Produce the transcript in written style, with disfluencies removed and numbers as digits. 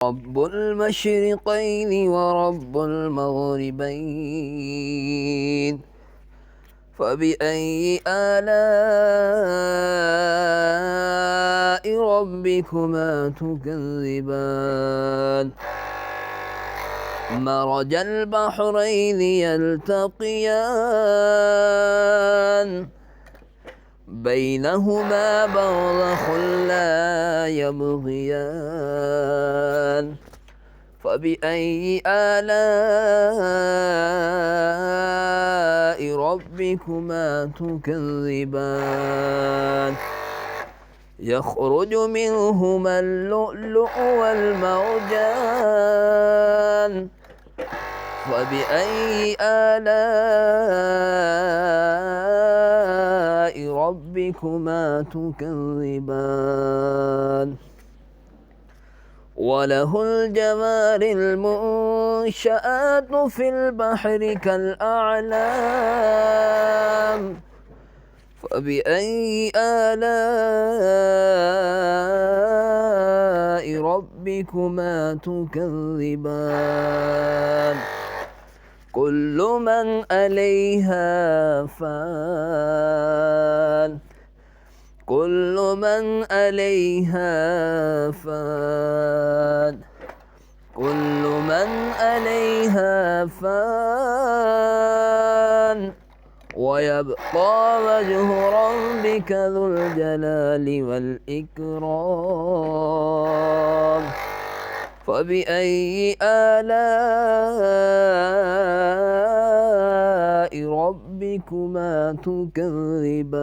رب المشرقين ورب المغربين، فبأي آلاء ربكما تكذبان؟ مرج البحرين يلتقيان، بينهما برزخ لا يبغيان، فبأي آلاء ربكما تكذبان؟ يخرج منهما اللؤلؤ والمرجان، فبأي آلاء ربكما تكذبان؟ وله الجوار المنشآت في البحر كالأعلام، فبأي آلاء ربكما تكذبان؟ كل من عليها فان، كل من عليها فان، كل من عليها فان، ويبقى وجه ربك ذو الجلال والإكرام، فبأي آلاء ربكما تكذبان؟